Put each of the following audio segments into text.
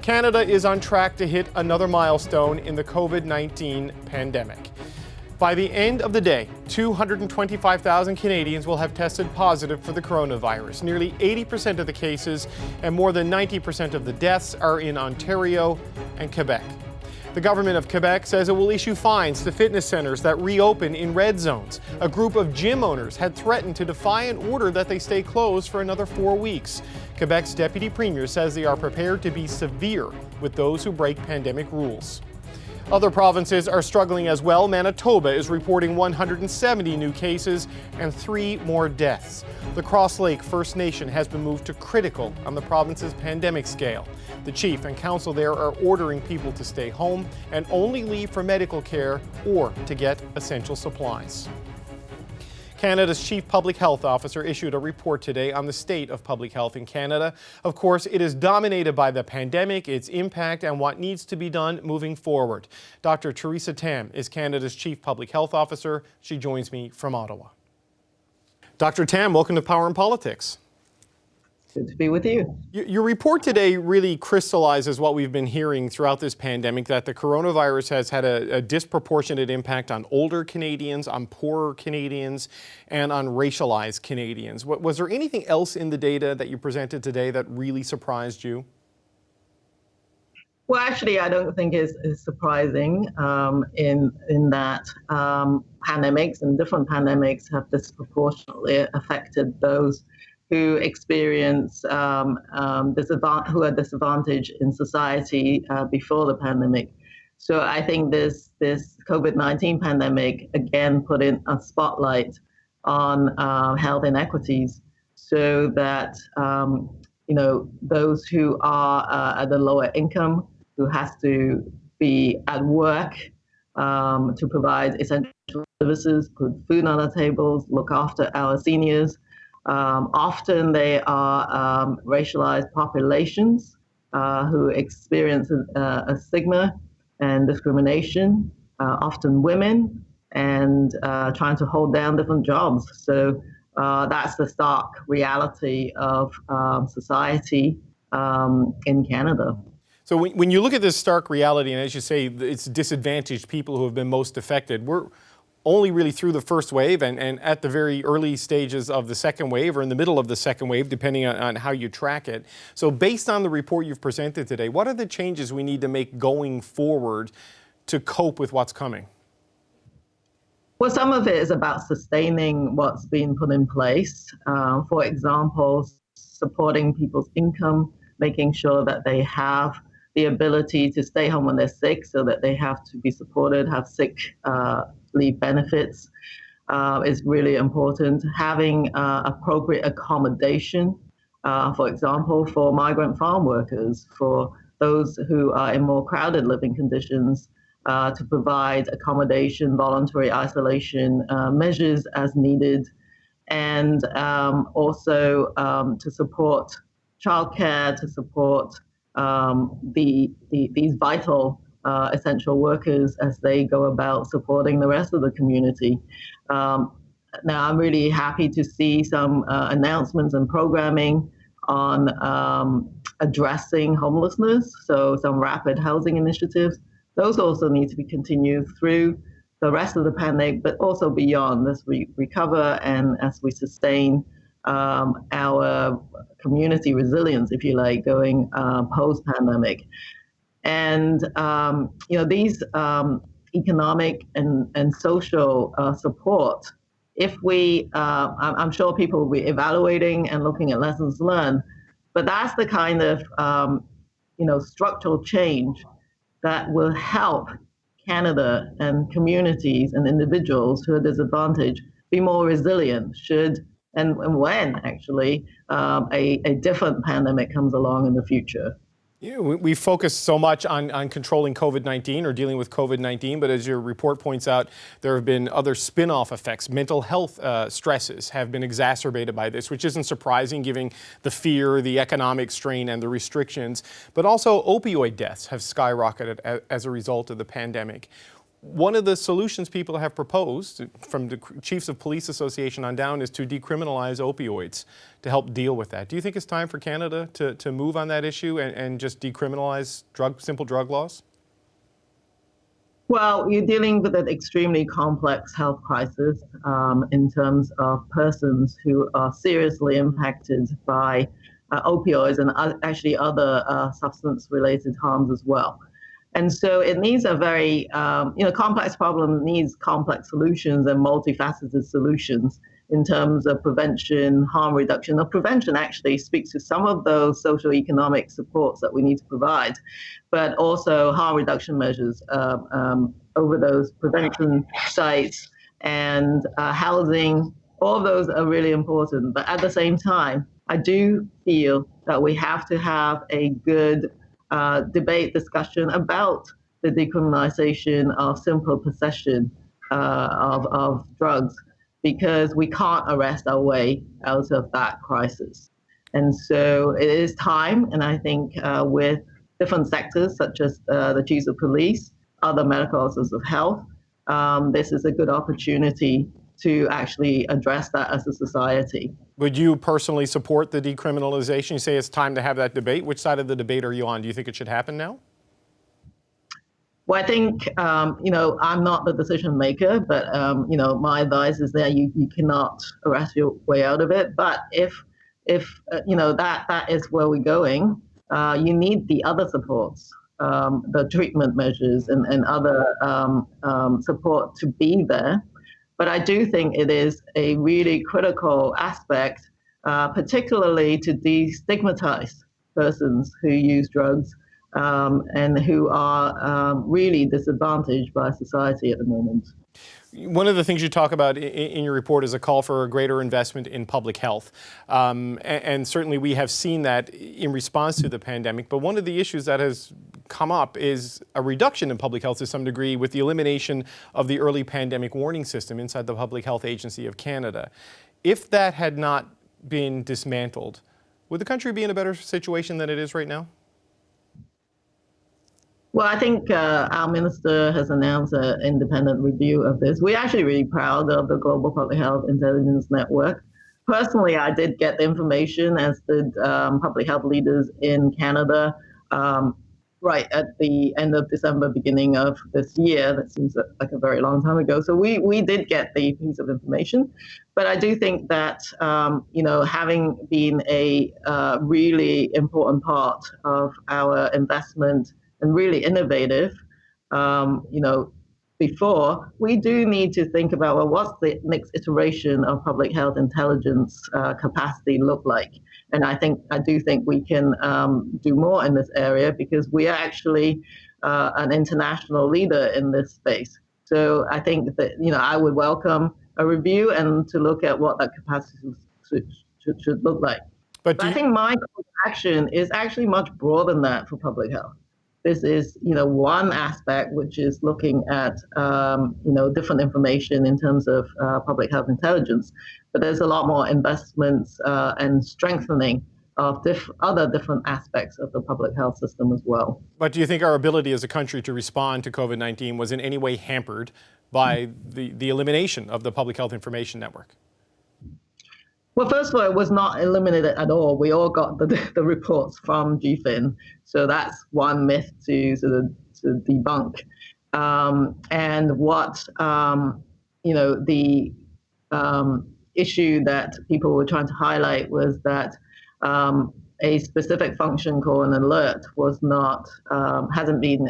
Canada is on track to hit another milestone in the COVID-19 pandemic. By the end of the day, 225,000 Canadians will have tested positive for the coronavirus. Nearly 80% of the cases and more than 90% of the deaths are in Ontario and Quebec. The government of Quebec says it will issue fines to fitness centers that reopen in red zones. A group of gym owners had threatened to defy an order that they stay closed for another 4 weeks. Quebec's deputy premier says they are prepared to be severe with those who break pandemic rules. Other provinces are struggling as well. Manitoba is reporting 170 new cases and 3 more deaths. The Cross Lake First Nation has been moved to critical on the province's pandemic scale. The chief and council there are ordering people to stay home and only leave for medical care or to get essential supplies. Canada's Chief Public Health Officer issued a report today on the state of public health in Canada. Of course, it is dominated by the pandemic, its impact, and what needs to be done moving forward. Dr. Theresa Tam is Canada's Chief Public Health Officer. She joins me from Ottawa. Dr. Tam, welcome to Power and Politics. Good to be with you. Your report today really crystallizes what we've been hearing throughout this pandemic, that the coronavirus has had a disproportionate impact on older Canadians, on poorer Canadians, and on racialized Canadians. Was there anything else in the data that you presented today that really surprised you? Well, actually, I don't think it's surprising in that pandemics and different pandemics have disproportionately affected those who experience who are disadvantaged in society before the pandemic. So I think this COVID-19 pandemic again put in a spotlight on health inequities, so that those who are at the lower income, who has to be at work to provide essential services, put food on our tables, look after our seniors. Often they are racialized populations who experience a stigma and discrimination, often women, and trying to hold down different jobs. So that's the stark reality of society in Canada. So when you look at this stark reality, and as you say, it's disadvantaged people who have been most affected, we're only really through the first wave and at the very early stages of the second wave or in the middle of the second wave, depending on how you track it. So based on the report you've presented today, what are the changes we need to make going forward to cope with what's coming? Well, some of it is about sustaining what's been put in place. For example, supporting people's income, making sure that they have the ability to stay home when they're sick, so that they have to be supported, have sick leave benefits is really important. Having appropriate accommodation, for example, for migrant farm workers, for those who are in more crowded living conditions, to provide accommodation, voluntary isolation measures as needed, and also to support childcare, to support these vital essential workers as they go about supporting the rest of the community. Now, I'm really happy to see some announcements and programming on addressing homelessness, so some rapid housing initiatives. Those also need to be continued through the rest of the pandemic, but also beyond, as we recover and as we sustain our community resilience, if you like, going post-pandemic. And these economic and social support, if we, I'm sure people will be evaluating and looking at lessons learned, but that's the kind of structural change that will help Canada and communities and individuals who are disadvantaged be more resilient should and when actually a different pandemic comes along in the future. Yeah, we focus so much on controlling COVID-19 or dealing with COVID-19, but as your report points out, there have been other spin-off effects. Mental health stresses have been exacerbated by this, which isn't surprising given the fear, the economic strain, and the restrictions. But also opioid deaths have skyrocketed as a result of the pandemic. One of the solutions people have proposed, from the Chiefs of Police Association on down, is to decriminalize opioids to help deal with that. Do you think it's time for Canada to move on that issue and just decriminalize simple drug laws? Well, you're dealing with an extremely complex health crisis in terms of persons who are seriously impacted by opioids and actually other substance-related harms as well. And so it needs a very, complex problem needs complex solutions and multifaceted solutions in terms of prevention, harm reduction. Now, prevention actually speaks to some of those socioeconomic supports that we need to provide, but also harm reduction measures over those prevention sites and housing. All of those are really important. But at the same time, I do feel that we have to have a good debate, discussion about the decriminalization of simple possession of drugs, because we can't arrest our way out of that crisis. And so it is time, and I think with different sectors such as the Chiefs of Police, other medical officers of health, this is a good opportunity to actually address that as a society. Would you personally support the decriminalization? You say it's time to have that debate. Which side of the debate are you on? Do you think it should happen now? Well, I think, I'm not the decision maker, but, my advice is that you cannot arrest your way out of it. But if that is where we're going, you need the other supports, the treatment measures and other support to be there. But I do think it is a really critical aspect, particularly to destigmatize persons who use drugs and who are really disadvantaged by society at the moment. One of the things you talk about in your report is a call for a greater investment in public health. And certainly we have seen that in response to the pandemic. But one of the issues that has come up is a reduction in public health to some degree with the elimination of the early pandemic warning system inside the Public Health Agency of Canada. If that had not been dismantled, would the country be in a better situation than it is right now? Well, I think our minister has announced an independent review of this. We're actually really proud of the Global Public Health Intelligence Network. Personally, I did get the information, as did public health leaders in Canada, right at the end of December, beginning of this year. That seems like a very long time ago. So we did get the piece of information. But I do think that, having been a really important part of our investment and really innovative, before, we do need to think about, well, what's the next iteration of public health intelligence capacity look like? And I do think we can do more in this area, because we are actually an international leader in this space. So I think that, I would welcome a review and to look at what that capacity should look like. But I think my action is actually much broader than that for public health. This is, one aspect, which is looking at, different information in terms of public health intelligence. But there's a lot more investments and strengthening of other different aspects of the public health system as well. But do you think our ability as a country to respond to COVID-19 was in any way hampered by the elimination of the Public Health Information Network? Well, first of all, it was not eliminated at all. We all got the reports from GFIN. So that's one myth to debunk. And what, the issue that people were trying to highlight was that a specific function called an alert was not, hasn't been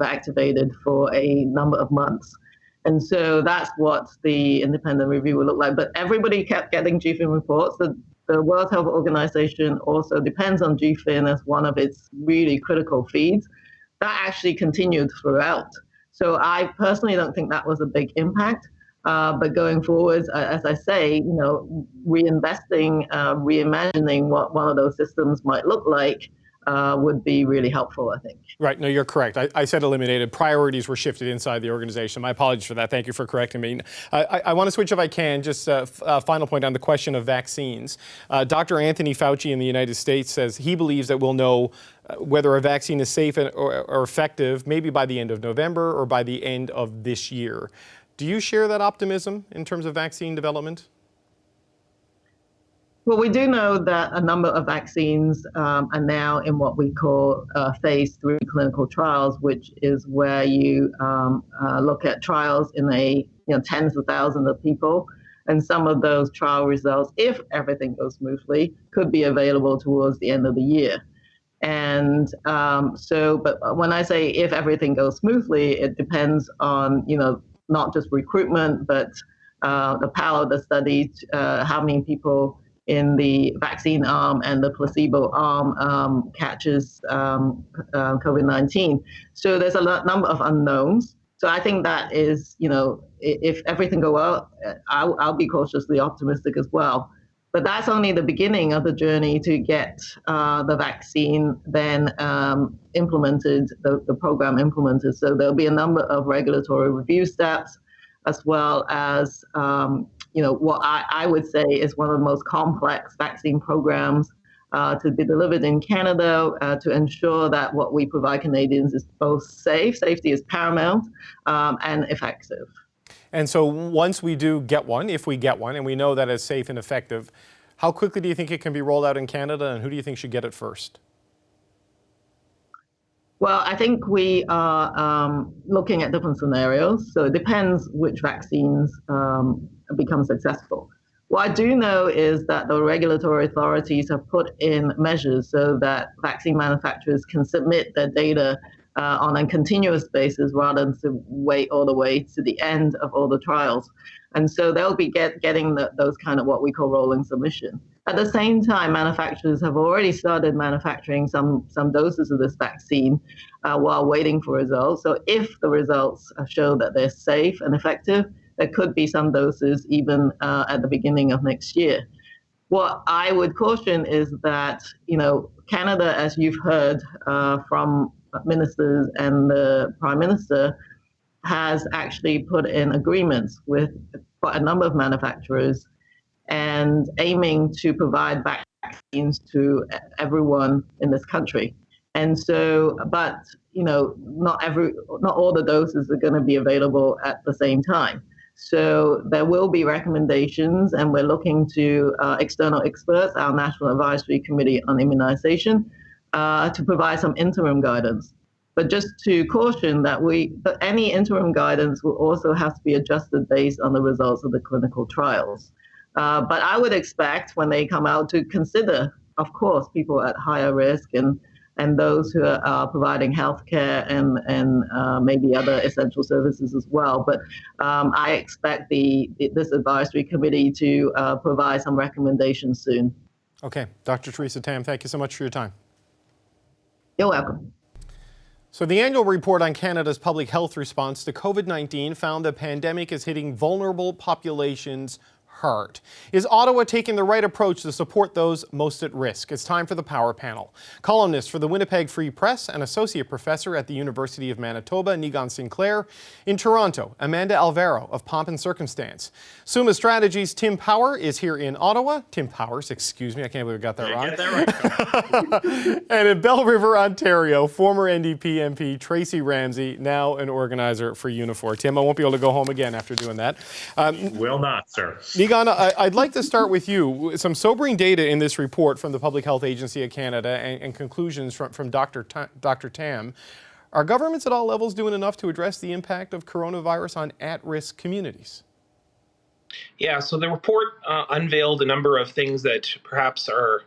activated for a number of months. And so that's what the independent review will look like. But everybody kept getting GFIN reports. The World Health Organization also depends on GFIN as one of its really critical feeds. That actually continued throughout. So I personally don't think that was a big impact. But going forward, as I say, reinvesting, reimagining what one of those systems might look like would be really helpful, I think. Right. No, you're correct. I said eliminated. Priorities were shifted inside the organization. My apologies for that. Thank you for correcting me. I want to switch, if I can, just a final point on the question of vaccines. Dr. Anthony Fauci in the United States says he believes that we'll know whether a vaccine is safe or effective, maybe by the end of November or by the end of this year. Do you share that optimism in terms of vaccine development? Well, we do know that a number of vaccines are now in what we call phase 3 clinical trials, which is where you look at trials in tens of thousands of people. And some of those trial results, if everything goes smoothly, could be available towards the end of the year. And but when I say if everything goes smoothly, it depends on, not just recruitment, but the power of the study, how many people in the vaccine arm and the placebo arm catches COVID-19. So there's a number of unknowns. So I think that is, if everything go well, I'll be cautiously optimistic as well. But that's only the beginning of the journey to get the vaccine then implemented, the program implemented. So there'll be a number of regulatory review steps, as well as what I would say is one of the most complex vaccine programs to be delivered in Canada to ensure that what we provide Canadians is both safe, safety is paramount, and effective. And so once we do get one, if we get one, and we know that it's safe and effective, how quickly do you think it can be rolled out in Canada, and who do you think should get it first? Well, I think we are looking at different scenarios. So it depends which vaccines become successful. What I do know is that the regulatory authorities have put in measures so that vaccine manufacturers can submit their data on a continuous basis rather than to wait all the way to the end of all the trials. And so they'll be getting those kind of what we call rolling submission. At the same time, manufacturers have already started manufacturing some doses of this vaccine while waiting for results. So if the results show that they're safe and effective, there could be some doses even at the beginning of next year. What I would caution is that, Canada, as you've heard from ministers and the Prime Minister, has actually put in agreements with quite a number of manufacturers and aiming to provide vaccines to everyone in this country. And so, but, not all the doses are going to be available at the same time. So there will be recommendations, and we're looking to external experts, our National Advisory Committee on Immunization, to provide some interim guidance. But just to caution that any interim guidance will also have to be adjusted based on the results of the clinical trials. But I would expect when they come out to consider, of course, people at higher risk and those who are providing healthcare and maybe other essential services as well. But I expect this advisory committee to provide some recommendations soon. Okay, Dr. Theresa Tam, thank you so much for your time. You're welcome. So the annual report on Canada's public health response to COVID-19 found the pandemic is hitting vulnerable populations hard. Is Ottawa taking the right approach to support those most at risk? It's time for the Power Panel. Columnist for the Winnipeg Free Press and associate professor at the University of Manitoba, Nigan Sinclair. In Toronto, Amanda Alvaro of Pomp and Circumstance. Summa Strategies' Tim Power is here in Ottawa. Tim Powers, excuse me, I can't believe I got that wrong. Get that right. And in Bell River, Ontario, former NDP MP Tracy Ramsey, now an organizer for Unifor. Tim, I won't be able to go home again after doing that. Will not, sir. Nigan, I'd like to start with you. Some sobering data in this report from the Public Health Agency of Canada and conclusions from Dr. Tam. Are governments at all levels doing enough to address the impact of coronavirus on at-risk communities? Yeah, so the report unveiled a number of things that perhaps are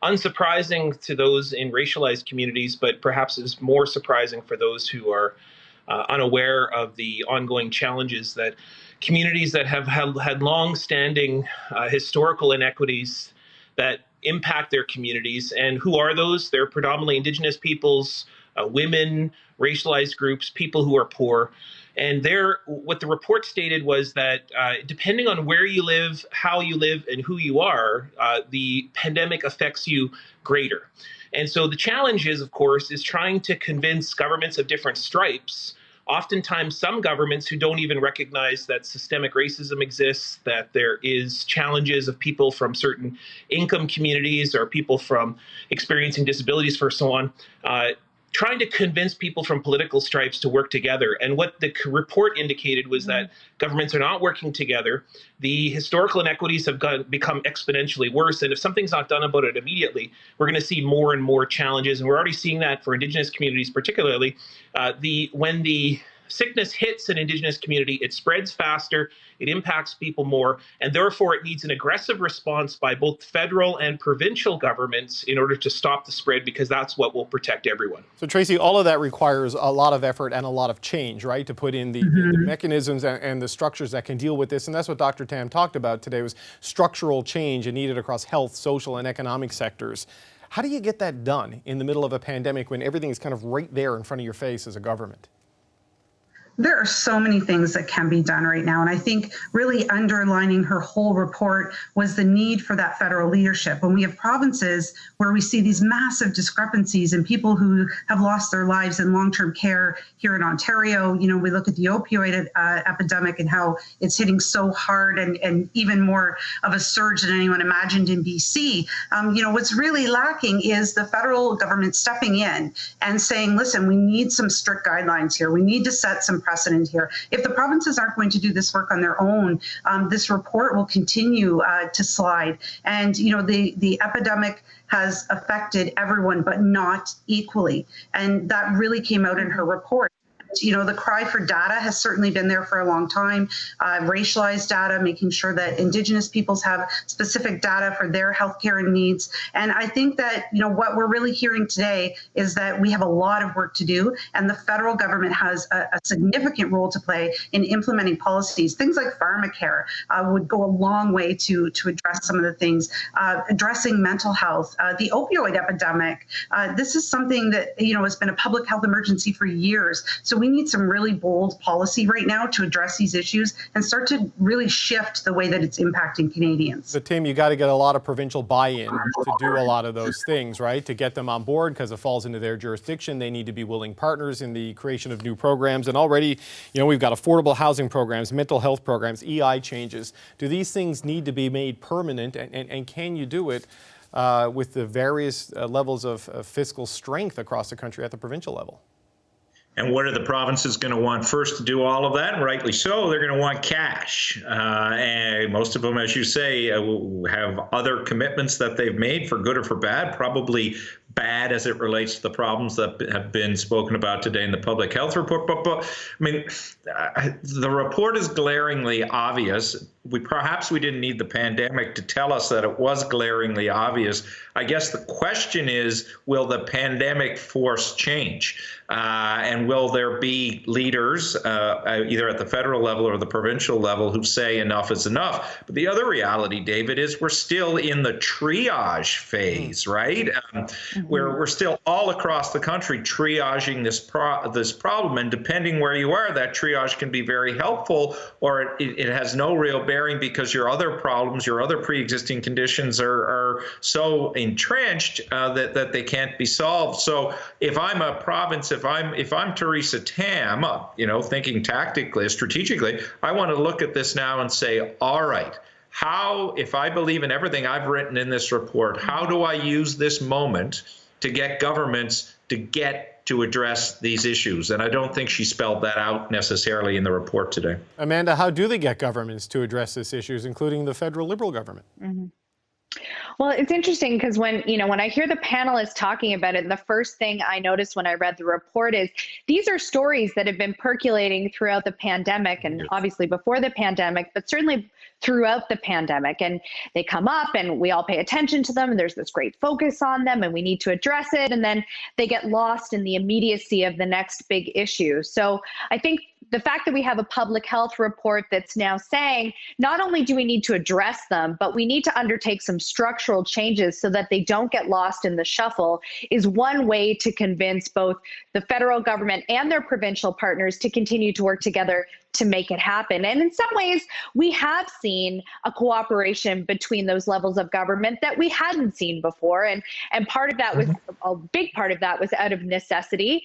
unsurprising to those in racialized communities, but perhaps is more surprising for those who are unaware of the ongoing challenges that communities that have had long-standing historical inequities that impact their communities. And who are those? They're predominantly Indigenous peoples, women, racialized groups, people who are poor. And what the report stated was that depending on where you live, how you live, and who you are, the pandemic affects you greater. And so the challenge is, of course, is trying to convince governments of different stripes oftentimes some governments who don't even recognize that systemic racism exists, that there is challenges of people from certain income communities or people from experiencing disabilities for so on, trying to convince people from political stripes to work together. And what the report indicated was that governments are not working together. The historical inequities have become exponentially worse. And if something's not done about it immediately, we're going to see more and more challenges. And we're already seeing that for Indigenous communities particularly. When the sickness hits an Indigenous community, it spreads faster, it impacts people more, and therefore it needs an aggressive response by both federal and provincial governments in order to stop the spread, because that's what will protect everyone. So Tracy, all of that requires a lot of effort and a lot of change, right? To put in the mechanisms and the structures that can deal with this. And that's what Dr. Tam talked about today, was structural change and needed across health, social, and economic sectors. How do you get that done in the middle of a pandemic when everything is kind of right there in front of your face as a government? There are so many things that can be done right now. And I think really underlining her whole report was the need for that federal leadership. When we have provinces where we see these massive discrepancies in people who have lost their lives in long-term care here in Ontario, we look at the opioid epidemic and how it's hitting so hard and even more of a surge than anyone imagined in BC. What's really lacking is the federal government stepping in and saying, listen, we need some strict guidelines here. We need to set some precedent here. If the provinces aren't going to do this work on their own, this report will continue to slide. And, the epidemic has affected everyone, but not equally. And that really came out in her report. The cry for data has certainly been there for a long time. Racialized data, making sure that Indigenous peoples have specific data for their healthcare needs. And I think that, what we're really hearing today is that we have a lot of work to do, and the federal government has a significant role to play in implementing policies. Things like pharmacare would go a long way to address some of the things, addressing mental health, the opioid epidemic. This is something that, has been a public health emergency for years. So we need some really bold policy right now to address these issues and start to really shift the way that it's impacting Canadians. But Tim, you got to get a lot of provincial buy-in to do a lot of those things, right? To get them on board, because it falls into their jurisdiction. They need to be willing partners in the creation of new programs. And already, we've got affordable housing programs, mental health programs, EI changes. Do these things need to be made permanent? And can you do it with the various levels of fiscal strength across the country at the provincial level? And what are the provinces going to want first to do all of that? And rightly so, they're going to want cash. And most of them, as you say, have other commitments that they've made, for good or for bad, probably bad as it relates to the problems that have been spoken about today in the public health report. But the report is glaringly obvious. Perhaps we didn't need the pandemic to tell us that it was glaringly obvious. I guess the question is, will the pandemic force change? And will there be leaders, either at the federal level or the provincial level, who say enough is enough? But the other reality, David, is we're still in the triage phase, right? We're still all across the country triaging this problem. And depending where you are, that triage can be very helpful, or it has no real bearing because your other problems, your other pre-existing conditions are so entrenched that they can't be solved. So if I'm a province, if I'm Theresa Tam, thinking tactically, strategically, I want to look at this now and say, all right, how, if I believe in everything I've written in this report, how do I use this moment to get governments to address these issues? And I don't think she spelled that out necessarily in the report today. Amanda, how do they get governments to address these issues, including the federal Liberal government? Mm-hmm. Well, it's interesting because when I hear the panelists talking about it, the first thing I noticed when I read the report is these are stories that have been percolating throughout the pandemic, and obviously before the pandemic, but certainly throughout the pandemic. And they come up and we all pay attention to them, and there's this great focus on them and we need to address it. And then they get lost in the immediacy of the next big issue. So I think the fact that we have a public health report that's now saying not only do we need to address them, but we need to undertake some structural changes so that they don't get lost in the shuffle is one way to convince both the federal government and their provincial partners to continue to work together to make it happen. And in some ways, we have seen a cooperation between those levels of government that we hadn't seen before. And part of that was, a big part of that was out of necessity.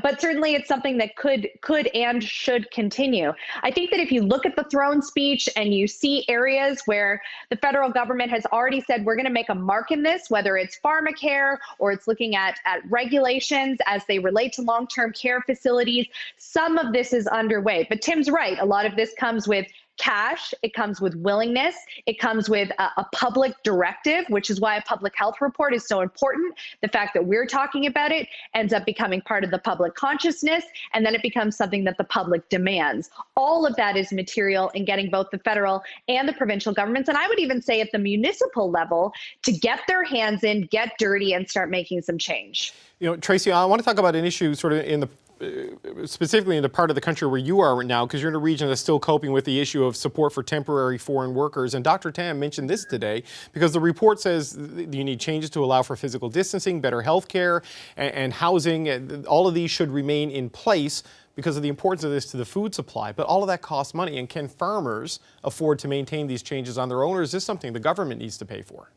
but certainly it's something that could and should continue. I think that if you look at the throne speech and you see areas where the federal government has already said we're going to make a mark in this, whether it's pharmacare or it's looking at regulations as they relate to long-term care facilities, some of this is underway. But Tim's right. A lot of this comes with cash, it comes with willingness, it comes with a public directive, which is why a public health report is so important. The fact that we're talking about it ends up becoming part of the public consciousness, and then it becomes something that the public demands. All of that is material in getting both the federal and the provincial governments, and I would even say at the municipal level, to get their hands in, get dirty, and start making some change. You know, Tracy, I want to talk about an issue sort of in the specifically in the part of the country where you are right now, because you're in a region that's still coping with the issue of support for temporary foreign workers. And Dr. Tam mentioned this today because the report says you need changes to allow for physical distancing, better health care, and housing. All of these should remain in place because of the importance of this to the food supply. But all of that costs money. And can farmers afford to maintain these changes on their own, or is this something the government needs to pay for?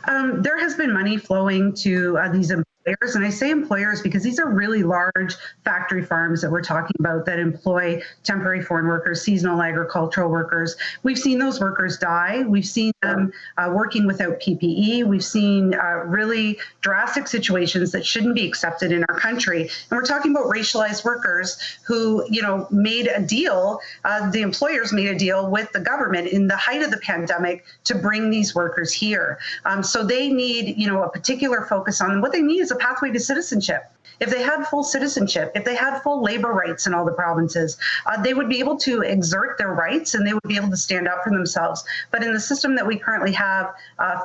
There has been money flowing to these employers, and I say employers because these are really large factory farms that we're talking about that employ temporary foreign workers, seasonal agricultural workers. We've seen those workers die. We've seen them working without PPE. We've seen really drastic situations that shouldn't be accepted in our country. And we're talking about racialized workers who, made a deal, the employers made a deal with the government in the height of the pandemic to bring these workers here. So they need, a particular focus on them. What they need is a pathway to citizenship. If they had full citizenship, if they had full labor rights in all the provinces, they would be able to exert their rights and they would be able to stand up for themselves. But in the system that we currently have,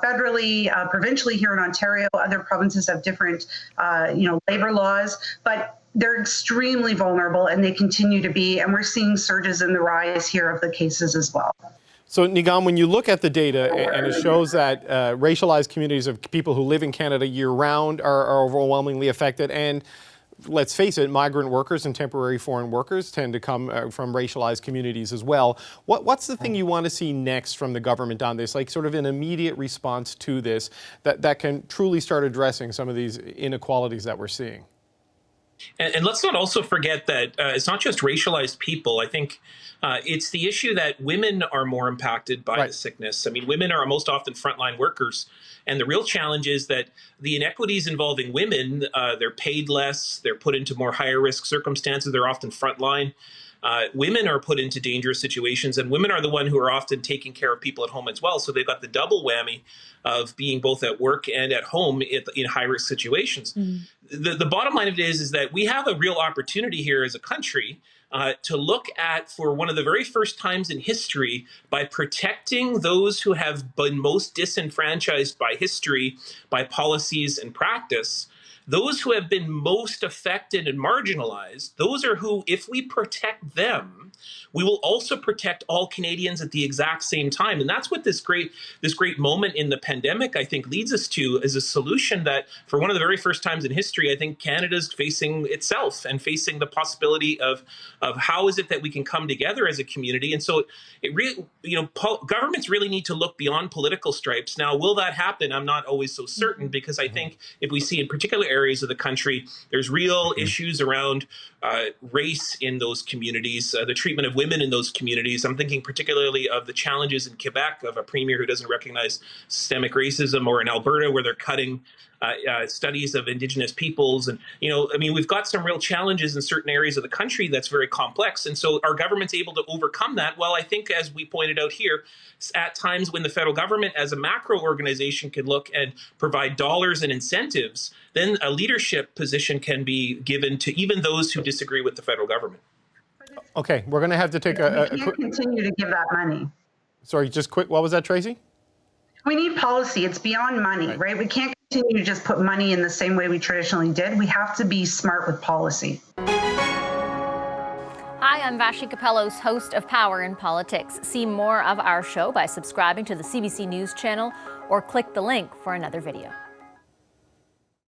federally, provincially here in Ontario, other provinces have different, labor laws, but they're extremely vulnerable and they continue to be, and we're seeing surges in the rise here of the cases as well. So, Nigam, when you look at the data, and it shows that racialized communities of people who live in Canada year-round are overwhelmingly affected, and let's face it, migrant workers and temporary foreign workers tend to come from racialized communities as well. What's the thing you want to see next from the government on this, like sort of an immediate response to this that can truly start addressing some of these inequalities that we're seeing? And let's not also forget that it's not just racialized people. I think it's the issue that women are more impacted by the sickness. I mean, women are most often frontline workers. And the real challenge is that the inequities involving women, they're paid less, they're put into more higher risk circumstances, they're often frontline. Women are put into dangerous situations, and women are the one who are often taking care of people at home as well. So they've got the double whammy of being both at work and at home in high-risk situations. The bottom line of it is that we have a real opportunity here as a country to look at, for one of the very first times in history, by protecting those who have been most disenfranchised by history, by policies and practice. Those who have been most affected and marginalized, those are who, if we protect them, we will also protect all Canadians at the exact same time. And that's what this great moment in the pandemic, I think, leads us to, as a solution that, for one of the very first times in history, I think Canada's facing itself and facing the possibility of how is it that we can come together as a community. And so it really, governments really need to look beyond political stripes. Now, will that happen? I'm not always so certain, because I think if we see in particular areas of the country, there's real issues around race in those communities, the treatment of women in those communities. I'm thinking particularly of the challenges in Quebec of a premier who doesn't recognize systemic racism, or in Alberta where they're cutting studies of Indigenous peoples. And, we've got some real challenges in certain areas of the country that's very complex. And so our government's able to overcome that. Well, I think, as we pointed out here, at times when the federal government as a macro organization can look and provide dollars and incentives, then a leadership position can be given to even those who disagree with the federal government. Okay, we're going to have to take we can't continue to give that money. Sorry, just quick. What was that, Tracy? We need policy. It's beyond money, right? We can't continue to just put money in the same way we traditionally did. We have to be smart with policy. Hi, I'm Vashi Capellos, host of Power in Politics. See more of our show by subscribing to the CBC News channel or click the link for another video.